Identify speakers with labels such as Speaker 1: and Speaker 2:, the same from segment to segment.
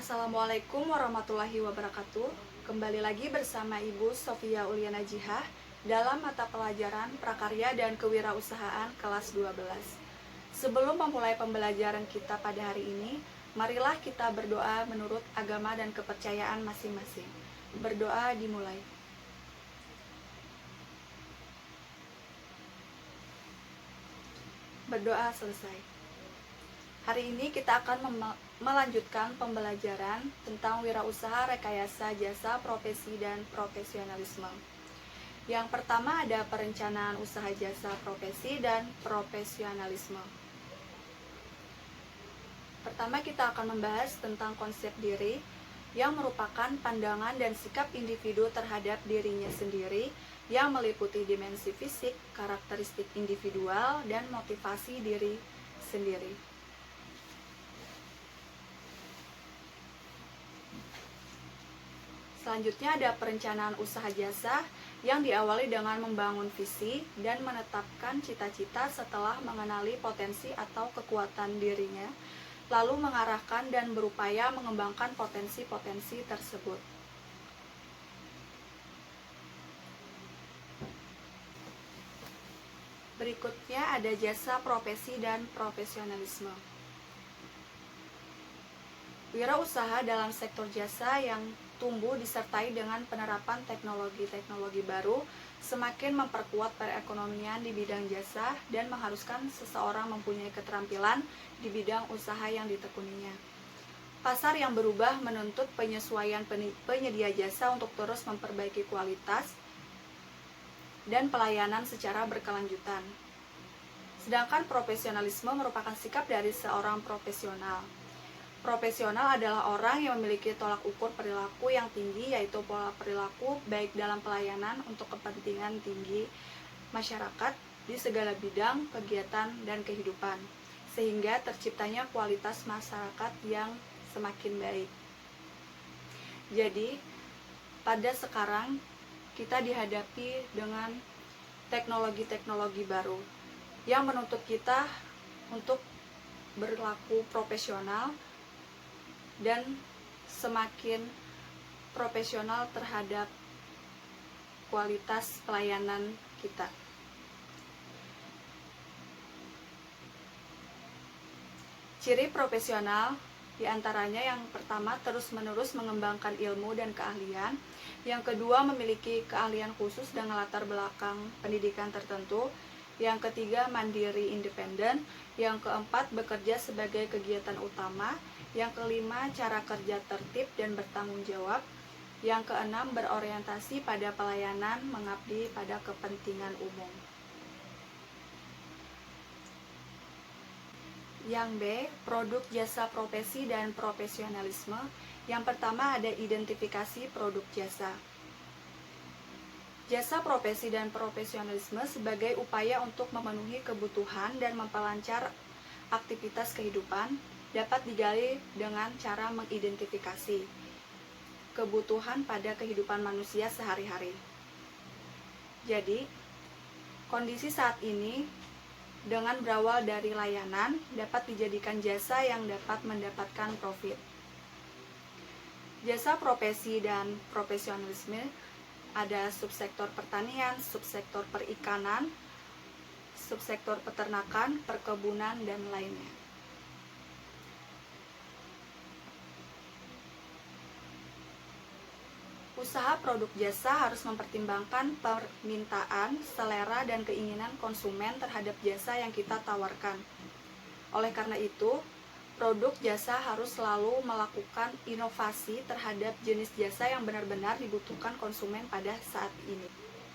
Speaker 1: Assalamualaikum warahmatullahi wabarakatuh. Kembali lagi bersama Ibu Sofia Uliana Jihah dalam mata pelajaran Prakarya dan Kewirausahaan kelas 12. Sebelum memulai pembelajaran kita pada hari ini, marilah kita berdoa menurut agama dan kepercayaan masing-masing. Berdoa dimulai. Berdoa selesai. Hari ini kita akan melanjutkan pembelajaran tentang wirausaha, rekayasa, jasa, profesi, dan profesionalisme. Yang pertama ada perencanaan usaha jasa, profesi, dan profesionalisme. Pertama kita akan membahas tentang konsep diri yang merupakan pandangan dan sikap individu terhadap dirinya sendiri yang meliputi dimensi fisik, karakteristik individual, dan motivasi diri sendiri. Selanjutnya ada perencanaan usaha jasa yang diawali dengan membangun visi dan menetapkan cita-cita setelah mengenali potensi atau kekuatan dirinya, lalu mengarahkan dan berupaya mengembangkan potensi-potensi tersebut. Berikutnya ada jasa, profesi, dan profesionalisme. Wirausaha dalam sektor jasa yang tumbuh disertai dengan penerapan teknologi-teknologi baru semakin memperkuat perekonomian di bidang jasa dan mengharuskan seseorang mempunyai keterampilan di bidang usaha yang ditekuninya. Pasar yang berubah menuntut penyesuaian penyedia jasa untuk terus memperbaiki kualitas dan pelayanan secara berkelanjutan. Sedangkan profesionalisme merupakan sikap dari seorang profesional. Profesional adalah orang yang memiliki tolak ukur perilaku yang tinggi, yaitu pola perilaku baik dalam pelayanan untuk kepentingan tinggi masyarakat di segala bidang kegiatan dan kehidupan, sehingga terciptanya kualitas masyarakat yang semakin baik. Jadi, pada sekarang kita dihadapi dengan teknologi-teknologi baru yang menuntut kita untuk berlaku profesional dan semakin profesional terhadap kualitas pelayanan kita. Ciri profesional diantaranya yang pertama terus-menerus mengembangkan ilmu dan keahlian, yang kedua memiliki keahlian khusus dengan latar belakang pendidikan tertentu, yang ketiga mandiri independen, yang keempat bekerja sebagai kegiatan utama, yang kelima cara kerja tertib dan bertanggung jawab, yang keenam berorientasi pada pelayanan mengabdi pada kepentingan umum. Yang B, produk jasa profesi dan profesionalisme. Yang pertama ada identifikasi produk jasa. Jasa profesi dan profesionalisme sebagai upaya untuk memenuhi kebutuhan dan memperlancar aktivitas kehidupan dapat digali dengan cara mengidentifikasi kebutuhan pada kehidupan manusia sehari-hari. Jadi, kondisi saat ini dengan berawal dari layanan dapat dijadikan jasa yang dapat mendapatkan profit. Jasa profesi dan profesionalisme ada subsektor pertanian, subsektor perikanan, subsektor peternakan, perkebunan, dan lainnya. Usaha produk jasa harus mempertimbangkan permintaan, selera, dan keinginan konsumen terhadap jasa yang kita tawarkan. Oleh karena itu, produk jasa harus selalu melakukan inovasi terhadap jenis jasa yang benar-benar dibutuhkan konsumen pada saat ini.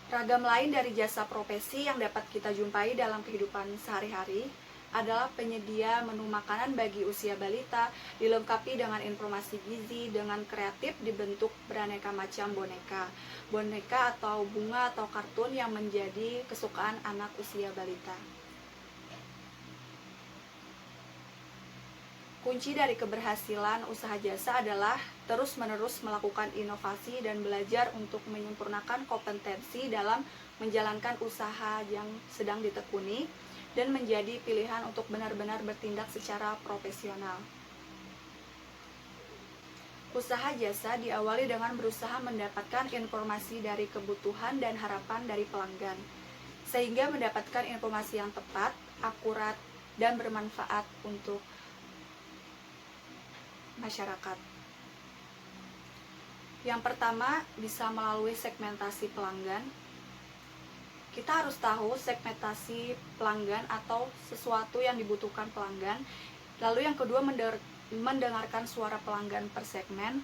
Speaker 1: Ragam lain dari jasa profesi yang dapat kita jumpai dalam kehidupan sehari-hari adalah penyedia menu makanan bagi usia balita, dilengkapi dengan informasi gizi, dengan kreatif dibentuk beraneka macam boneka atau bunga atau kartun yang menjadi kesukaan anak usia balita. Kunci dari keberhasilan usaha jasa adalah terus-menerus melakukan inovasi dan belajar untuk menyempurnakan kompetensi dalam menjalankan usaha yang sedang ditekuni dan menjadi pilihan untuk benar-benar bertindak secara profesional. Usaha jasa diawali dengan berusaha mendapatkan informasi dari kebutuhan dan harapan dari pelanggan, sehingga mendapatkan informasi yang tepat, akurat, dan bermanfaat untuk masyarakat. Yang pertama, bisa melalui segmentasi pelanggan. Kita harus tahu segmentasi pelanggan atau sesuatu yang dibutuhkan pelanggan. Lalu yang kedua, mendengarkan suara pelanggan per segmen.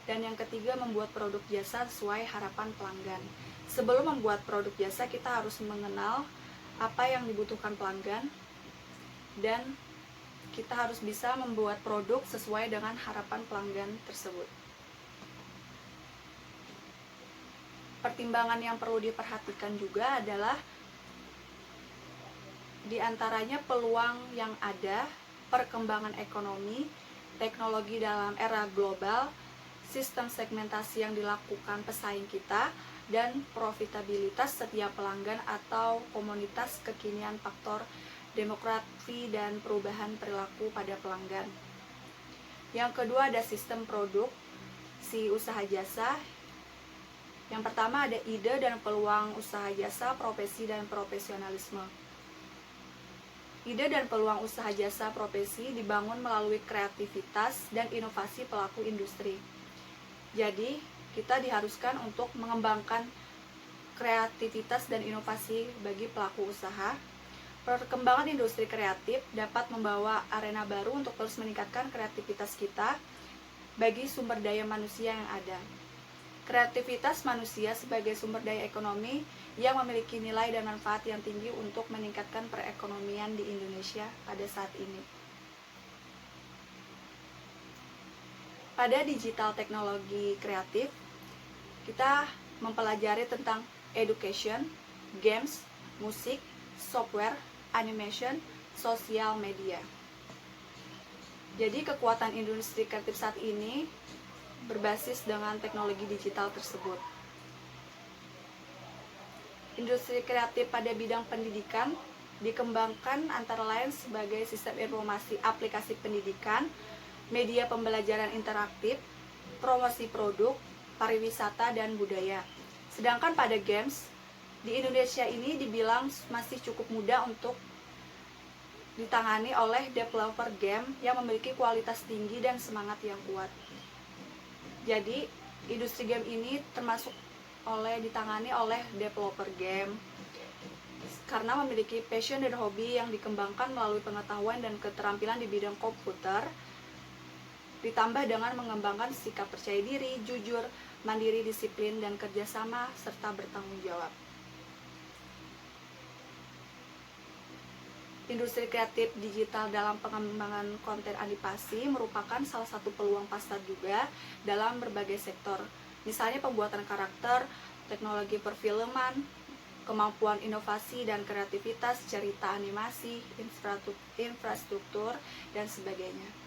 Speaker 1: Dan yang ketiga, membuat produk jasa sesuai harapan pelanggan. Sebelum membuat produk jasa, kita harus mengenal apa yang dibutuhkan pelanggan, dan kita harus bisa membuat produk sesuai dengan harapan pelanggan tersebut. Pertimbangan yang perlu diperhatikan juga adalah diantaranya peluang yang ada, perkembangan ekonomi, teknologi dalam era global, sistem segmentasi yang dilakukan pesaing kita, dan profitabilitas setiap pelanggan atau komunitas, kekinian faktor demografi dan perubahan perilaku pada pelanggan. Yang kedua ada sistem produk si usaha jasa. Yang pertama ada ide dan peluang usaha jasa, profesi dan profesionalisme. Ide dan peluang usaha jasa profesi dibangun melalui kreativitas dan inovasi pelaku industri. Jadi, kita diharuskan untuk mengembangkan kreativitas dan inovasi bagi pelaku usaha. Perkembangan industri kreatif dapat membawa arena baru untuk terus meningkatkan kreativitas kita bagi sumber daya manusia yang ada. Kreativitas manusia sebagai sumber daya ekonomi yang memiliki nilai dan manfaat yang tinggi untuk meningkatkan perekonomian di Indonesia pada saat ini. Pada digital teknologi kreatif, kita mempelajari tentang education, games, musik, software, animation, sosial media. Jadi kekuatan industri kreatif saat ini berbasis dengan teknologi digital tersebut. Industri kreatif pada bidang pendidikan dikembangkan antara lain sebagai sistem informasi aplikasi pendidikan, media pembelajaran interaktif, promosi produk, pariwisata, dan budaya. Sedangkan pada games, di Indonesia ini dibilang masih cukup mudah untuk ditangani oleh developer game yang memiliki kualitas tinggi dan semangat yang kuat. Jadi, industri game ini ditangani oleh developer game karena memiliki passion dan hobi yang dikembangkan melalui pengetahuan dan keterampilan di bidang komputer, ditambah dengan mengembangkan sikap percaya diri, jujur, mandiri, disiplin, dan kerjasama, serta bertanggung jawab. Industri kreatif digital dalam pengembangan konten animasi merupakan salah satu peluang pasar juga dalam berbagai sektor. Misalnya pembuatan karakter, teknologi perfilman, kemampuan inovasi dan kreativitas, cerita animasi, infrastruktur, dan sebagainya.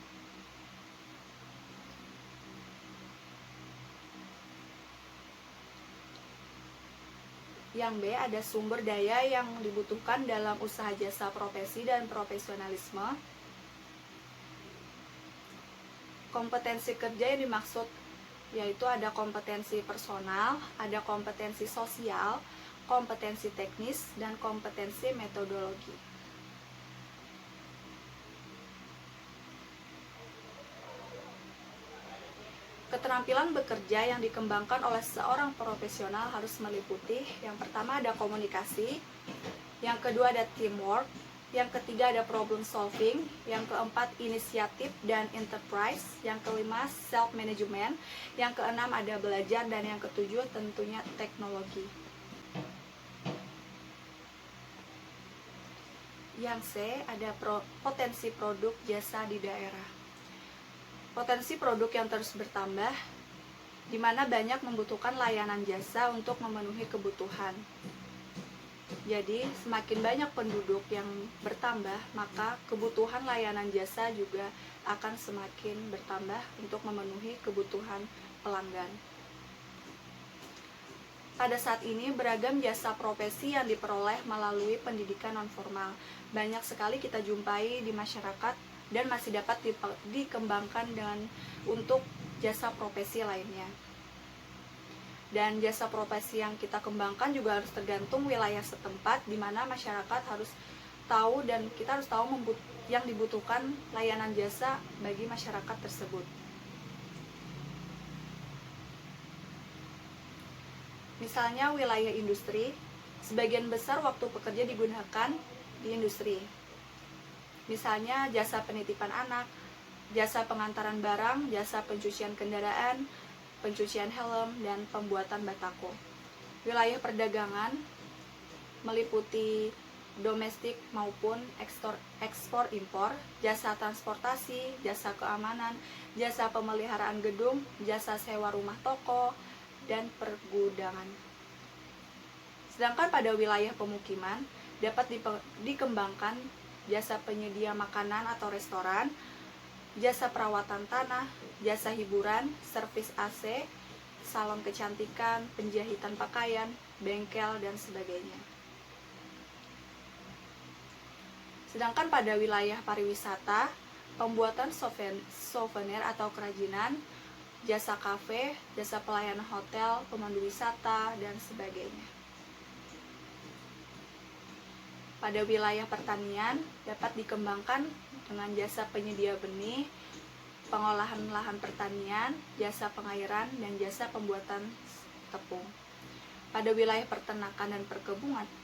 Speaker 1: Yang B, ada sumber daya yang dibutuhkan dalam usaha jasa profesi dan profesionalisme. Kompetensi kerja yang dimaksud yaitu ada kompetensi personal, ada kompetensi sosial, kompetensi teknis, dan kompetensi metodologi. Keterampilan bekerja yang dikembangkan oleh seorang profesional harus meliputi yang pertama ada komunikasi, yang kedua ada teamwork, yang ketiga ada problem solving, yang keempat inisiatif dan enterprise, yang kelima self management, yang keenam ada belajar, dan yang ketujuh tentunya teknologi. Yang C ada potensi produk jasa di daerah. Potensi produk yang terus bertambah, di mana banyak membutuhkan layanan jasa untuk memenuhi kebutuhan. Jadi, semakin banyak penduduk yang bertambah, maka kebutuhan layanan jasa juga akan semakin bertambah untuk memenuhi kebutuhan pelanggan. Pada saat ini, beragam jasa profesi yang diperoleh melalui pendidikan nonformal. Banyak sekali kita jumpai di masyarakat dan masih dapat dikembangkan untuk jasa profesi lainnya. Dan jasa profesi yang kita kembangkan juga harus tergantung wilayah setempat, di mana masyarakat harus tahu dan kita harus tahu yang dibutuhkan layanan jasa bagi masyarakat tersebut. Misalnya wilayah industri, sebagian besar waktu pekerja digunakan di industri. Misalnya jasa penitipan anak, jasa pengantaran barang, jasa pencucian kendaraan, pencucian helm, dan pembuatan batako. Wilayah perdagangan meliputi domestik maupun ekspor impor, jasa transportasi, jasa keamanan, jasa pemeliharaan gedung, jasa sewa rumah toko, dan pergudangan. Sedangkan pada wilayah pemukiman dapat dikembangkan jasa penyedia makanan atau restoran, jasa perawatan tanah, jasa hiburan, servis AC, salon kecantikan, penjahitan pakaian, bengkel, dan sebagainya. Sedangkan pada wilayah pariwisata, pembuatan souvenir atau kerajinan, jasa kafe, jasa pelayanan hotel, pemandu wisata, dan sebagainya. Pada wilayah pertanian dapat dikembangkan dengan jasa penyedia benih, pengolahan lahan pertanian, jasa pengairan, dan jasa pembuatan tepung. Pada wilayah peternakan dan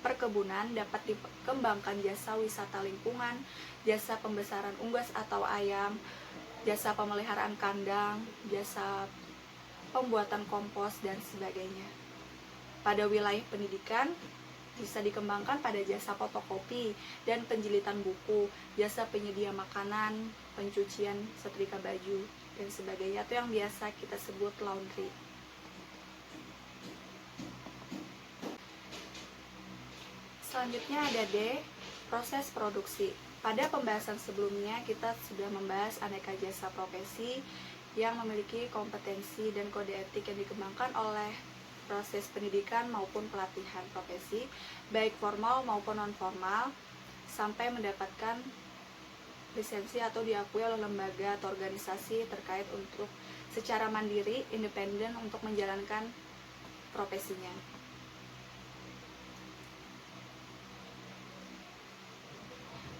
Speaker 1: perkebunan dapat dikembangkan jasa wisata lingkungan, jasa pembesaran unggas atau ayam, jasa pemeliharaan kandang, jasa pembuatan kompos, dan sebagainya. Pada wilayah pendidikan bisa dikembangkan pada jasa fotokopi dan penjilitan buku, jasa penyedia makanan, pencucian setrika baju, dan sebagainya. Itu yang biasa kita sebut laundry. Selanjutnya ada D, proses produksi. Pada pembahasan sebelumnya kita sudah membahas aneka jasa profesi yang memiliki kompetensi dan kode etik yang dikembangkan oleh proses pendidikan maupun pelatihan profesi, baik formal maupun non-formal, sampai mendapatkan lisensi atau diakui oleh lembaga atau organisasi terkait untuk secara mandiri, independen untuk menjalankan profesinya.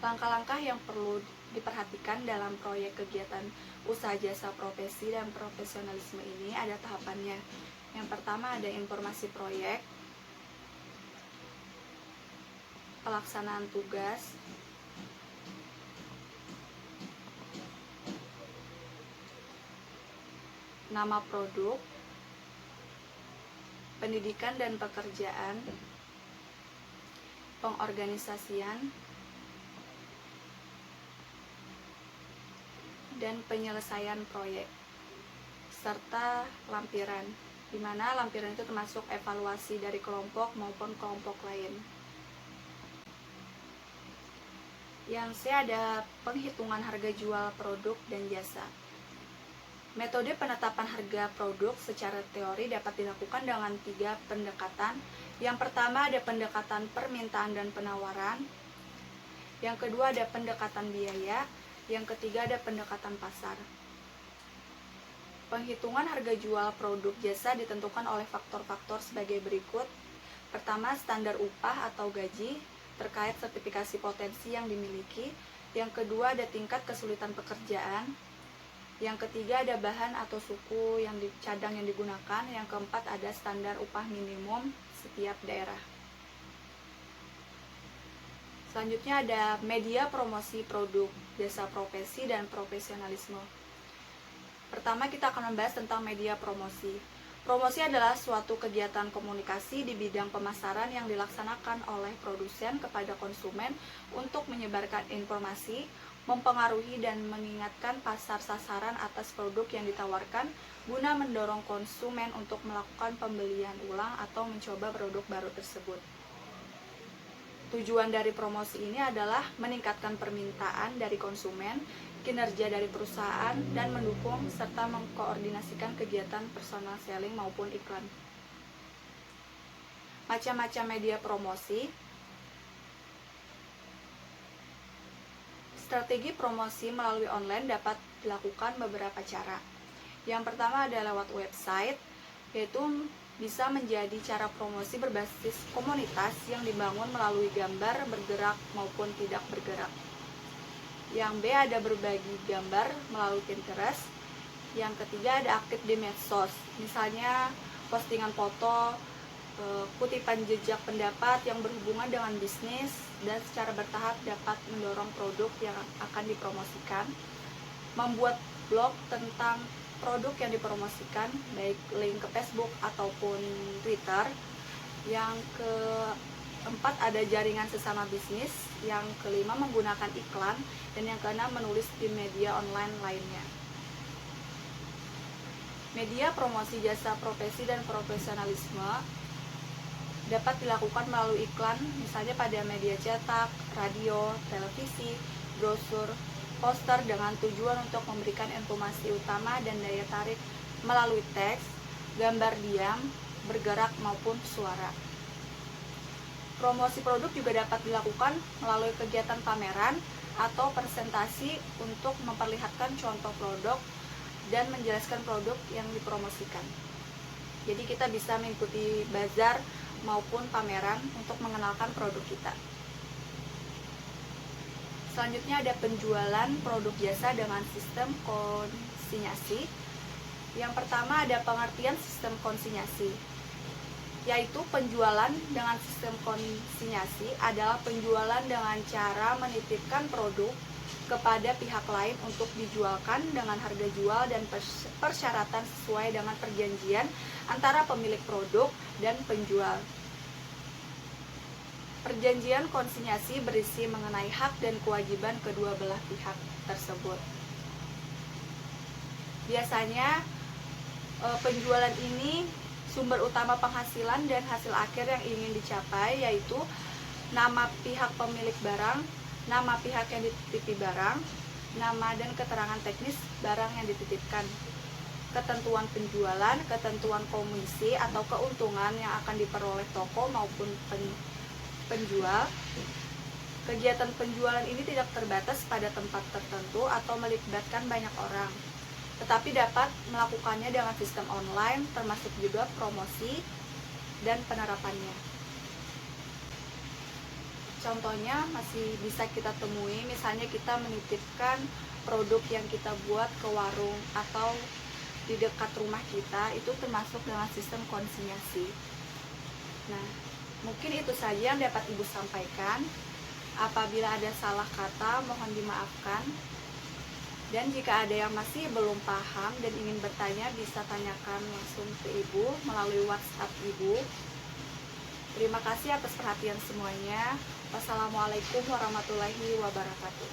Speaker 1: Langkah-langkah yang perlu diperhatikan dalam proyek kegiatan usaha jasa profesi dan profesionalisme ini ada tahapannya. Yang pertama ada informasi proyek, pelaksanaan tugas, nama produk, pendidikan dan pekerjaan, pengorganisasian, dan penyelesaian proyek, serta lampiran, di mana lampiran itu termasuk evaluasi dari kelompok maupun kelompok lain. Yang C ada penghitungan harga jual produk dan jasa. Metode penetapan harga produk secara teori dapat dilakukan dengan 3 pendekatan. Yang pertama ada pendekatan permintaan dan penawaran. Yang kedua ada pendekatan biaya. Yang ketiga ada pendekatan pasar. Penghitungan harga jual produk jasa ditentukan oleh faktor-faktor sebagai berikut. Pertama, standar upah atau gaji terkait sertifikasi potensi yang dimiliki. Yang kedua, ada tingkat kesulitan pekerjaan. Yang ketiga, ada bahan atau suku yang cadang yang digunakan. Yang keempat, ada standar upah minimum setiap daerah. Selanjutnya ada media promosi produk, jasa profesi, dan profesionalisme. Pertama kita akan membahas tentang media promosi. Promosi adalah suatu kegiatan komunikasi di bidang pemasaran yang dilaksanakan oleh produsen kepada konsumen untuk menyebarkan informasi, mempengaruhi dan mengingatkan pasar sasaran atas produk yang ditawarkan guna mendorong konsumen untuk melakukan pembelian ulang atau mencoba produk baru tersebut. Tujuan dari promosi ini adalah meningkatkan permintaan dari konsumen, kinerja dari perusahaan, dan mendukung serta mengkoordinasikan kegiatan personal selling maupun iklan. Macam-macam media promosi. Strategi promosi melalui online dapat dilakukan beberapa cara. Yang pertama ada lewat website, yaitu bisa menjadi cara promosi berbasis komunitas yang dibangun melalui gambar bergerak maupun tidak bergerak. Yang B ada berbagi gambar melalui Pinterest. Yang ketiga ada aktif di medsos, misalnya postingan foto, kutipan jejak pendapat yang berhubungan dengan bisnis dan secara bertahap dapat mendorong produk yang akan dipromosikan. Membuat blog tentang produk yang dipromosikan, baik link ke Facebook ataupun Twitter. Yang keempat ada jaringan sesama bisnis. Yang kelima menggunakan iklan. Dan yang keenam menulis di media online lainnya. Media promosi jasa profesi dan profesionalisme dapat dilakukan melalui iklan, misalnya pada media cetak, radio, televisi, brosur, poster dengan tujuan untuk memberikan informasi utama dan daya tarik melalui teks, gambar diam, bergerak maupun suara. Promosi produk juga dapat dilakukan melalui kegiatan pameran atau presentasi untuk memperlihatkan contoh produk dan menjelaskan produk yang dipromosikan. Jadi kita bisa mengikuti bazar maupun pameran untuk mengenalkan produk kita. Selanjutnya ada penjualan produk jasa dengan sistem konsinyasi. Yang pertama ada pengertian sistem konsinyasi, yaitu penjualan dengan sistem konsinyasi adalah penjualan dengan cara menitipkan produk kepada pihak lain untuk dijualkan dengan harga jual dan persyaratan sesuai dengan perjanjian antara pemilik produk dan penjual. Perjanjian konsinyasi berisi mengenai hak dan kewajiban kedua belah pihak tersebut. Biasanya penjualan ini sumber utama penghasilan dan hasil akhir yang ingin dicapai, yaitu nama pihak pemilik barang, nama pihak yang dititipi barang, nama dan keterangan teknis barang yang dititipkan, ketentuan penjualan, ketentuan komisi atau keuntungan yang akan diperoleh toko maupun penjual. Kegiatan penjualan ini tidak terbatas pada tempat tertentu atau melibatkan banyak orang, tetapi dapat melakukannya dengan sistem online, termasuk juga promosi dan penerapannya. Contohnya masih bisa kita temui, misalnya kita menitipkan produk yang kita buat ke warung atau di dekat rumah kita, itu termasuk dengan sistem konsinyasi. Nah, mungkin itu saja yang dapat Ibu sampaikan. Apabila ada salah kata, mohon dimaafkan. Dan jika ada yang masih belum paham dan ingin bertanya, bisa tanyakan langsung ke Ibu melalui WhatsApp Ibu. Terima kasih atas perhatian semuanya. Wassalamualaikum warahmatullahi wabarakatuh.